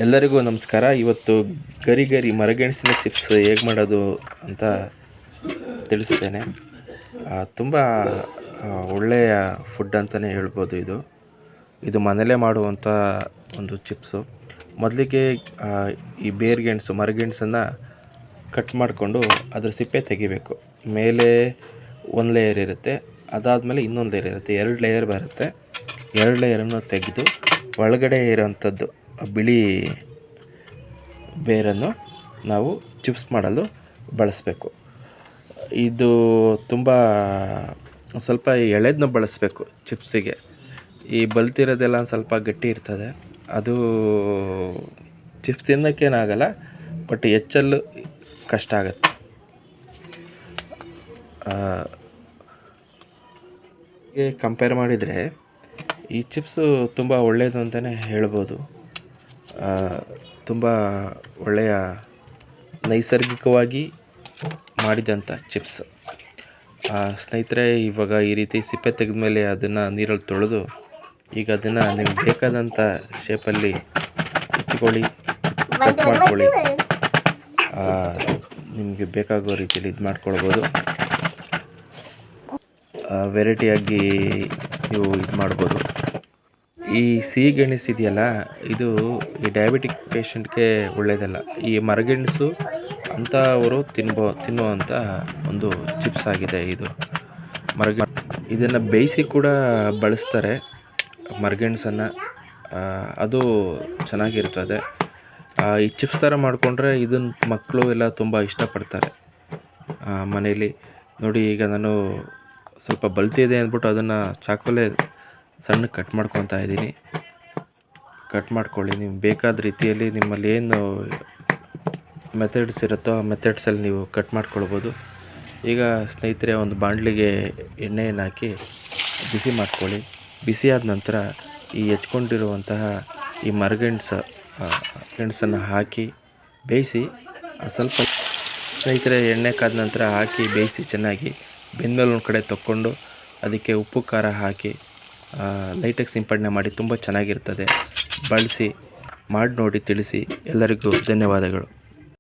ಎಲ್ಲರಿಗೂ ನಮಸ್ಕಾರ. ಇವತ್ತು ಗರಿ ಗರಿ ಮರಗೆಣಸಿನ ಚಿಪ್ಸ್ ಹೇಗೆ ಮಾಡೋದು ಅಂತ ತಿಳಿಸ್ತೇನೆ. ತುಂಬ ಒಳ್ಳೆಯ ಫುಡ್ ಅಂತಲೇ ಹೇಳ್ಬೋದು. ಇದು ಮನೇಲೇ ಮಾಡುವಂಥ ಒಂದು ಚಿಪ್ಸು. ಮೊದಲಿಗೆ ಈ ಬೇರ್ಗೆಣಸು ಮರಗೆಣಸನ್ನು ಕಟ್ ಮಾಡಿಕೊಂಡು ಅದರ ಸಿಪ್ಪೆ ತೆಗಿಬೇಕು. ಮೇಲೆ ಒಂದು ಲೇಯರ್ ಇರುತ್ತೆ, ಅದಾದಮೇಲೆ ಇನ್ನೊಂದು ಲೇಯರ್ ಇರುತ್ತೆ, 2 ಲೇಯರ್ ಬರುತ್ತೆ. 2 ಲೇಯರನ್ನು ತೆಗೆದು ಒಳಗಡೆ ಇರೋವಂಥದ್ದು ಬಿಳಿ ಬೇರನ್ನು ನಾವು ಚಿಪ್ಸ್ ಮಾಡಲು ಬಳಸಬೇಕು. ಇದು ತುಂಬ ಸ್ವಲ್ಪ ಎಳೆದನ್ನ ಬಳಸಬೇಕು ಚಿಪ್ಸಿಗೆ. ಈ ಬಲ್ತಿರೋದೆಲ್ಲ ಸ್ವಲ್ಪ ಗಟ್ಟಿ ಇರ್ತದೆ, ಅದು ಚಿಪ್ಸ್ ತಿನ್ನೋಕ್ಕೇನಾಗಲ್ಲ, ಬಟ್ ಹೆಚ್ಚಲು ಕಷ್ಟ ಆಗುತ್ತೆ. ಕಂಪೇರ್ ಮಾಡಿದರೆ ಈ ಚಿಪ್ಸು ತುಂಬ ಒಳ್ಳೆಯದು ಅಂತಲೇ ಹೇಳ್ಬೋದು. ತುಂಬ ಒಳ್ಳೆಯ ನೈಸರ್ಗಿಕವಾಗಿ ಮಾಡಿದಂಥ ಚಿಪ್ಸ್. ಸ್ನೇಹಿತರೆ, ಇವಾಗ ಈ ರೀತಿ ಸಿಪ್ಪೆ ತೆಗೆದ ಮೇಲೆ ಅದನ್ನು ನೀರಲ್ಲಿ ತೊಳೆದು ಈಗ ಅದನ್ನು ನಿಮ್ಗೆ ಬೇಕಾದಂಥ ಶೇಪಲ್ಲಿ ಹೆಚ್ಚಿಕೊಳ್ಳಿ, ಕಟ್ ಮಾಡ್ಕೊಳ್ಳಿ. ನಿಮಗೆ ಬೇಕಾಗೋ ರೀತಿಯಲ್ಲಿ ಇದು ಮಾಡ್ಕೊಳ್ಬೋದು. ವೆರೈಟಿಯಾಗಿ ನೀವು ಇದು ಮಾಡ್ಬೋದು. ಈ ಸಿಹಿ ಗೆಣಸು ಇದೆಯಲ್ಲ, ಇದು ಈ ಡಯಾಬಿಟಿಕ್ ಪೇಷಂಟ್ಗೆ ಒಳ್ಳೆಯದಲ್ಲ. ಈ ಮರಗೆಣಸು ಅಂಥವರು ತಿನ್ನುವಂಥ ಒಂದು ಚಿಪ್ಸ್ ಆಗಿದೆ ಇದು. ಇದನ್ನು ಬೇಯಿಸಿ ಕೂಡ ಬಳಸ್ತಾರೆ ಮರಗೆಣಸನ್ನು, ಅದು ಚೆನ್ನಾಗಿರ್ತದೆ. ಈ ಚಿಪ್ಸ್ ಥರ ಮಾಡಿಕೊಂಡ್ರೆ ಇದನ್ನು ಮಕ್ಕಳು ಎಲ್ಲ ತುಂಬ ಇಷ್ಟಪಡ್ತಾರೆ ಮನೇಲಿ. ನೋಡಿ, ಈಗ ನಾನು ಸ್ವಲ್ಪ ಬಲ್ತಿದೆ ಅಂದ್ಬಿಟ್ಟು ಅದನ್ನು ಚಾಕುಲೇ ಸಣ್ಣಗೆ ಕಟ್ ಮಾಡ್ಕೊತಾ ಇದ್ದೀನಿ. ಕಟ್ ಮಾಡ್ಕೊಳ್ಳಿ. ನಿಮ್ಗೆ ಬೇಕಾದ ರೀತಿಯಲ್ಲಿ ನಿಮ್ಮಲ್ಲಿ ಏನು ಮೆಥಡ್ಸ್ ಇರುತ್ತೋ ಆ ಮೆಥಡ್ಸಲ್ಲಿ ನೀವು ಕಟ್ ಮಾಡ್ಕೊಳ್ಬೋದು. ಈಗ ಸ್ನೇಹಿತರೆ, ಒಂದು ಬಾಣಲಿಗೆ ಎಣ್ಣೆಯನ್ನು ಹಾಕಿ ಬಿಸಿ ಮಾಡ್ಕೊಳ್ಳಿ. ಬಿಸಿಯಾದ ನಂತರ ಈ ಹೆಚ್ಕೊಂಡಿರುವಂತಹ ಈ ಗೆಣಸನ್ನು ಹಾಕಿ ಬೇಯಿಸಿ. ಸ್ವಲ್ಪ ಸ್ನೇಹಿತರೆ, ಎಣ್ಣೆ ಕಾದ ನಂತರ ಹಾಕಿ ಬೇಯಿಸಿ ಚೆನ್ನಾಗಿ. ಬೆಂದಮೇಲೆ ಒಂದು ಕಡೆ ತಕ್ಕೊಂಡು ಅದಕ್ಕೆ ಉಪ್ಪು ಖಾರ ಹಾಕಿ ಲೈಟಾಗಿ ಸಿಂಪಡಣೆ ಮಾಡಿ. ತುಂಬ ಚೆನ್ನಾಗಿರ್ತದೆ. ಬಳಸಿ ಮಾಡಿ ನೋಡಿ, ತಿಳಿಸಿ. ಎಲ್ಲರಿಗೂ ಧನ್ಯವಾದಗಳು.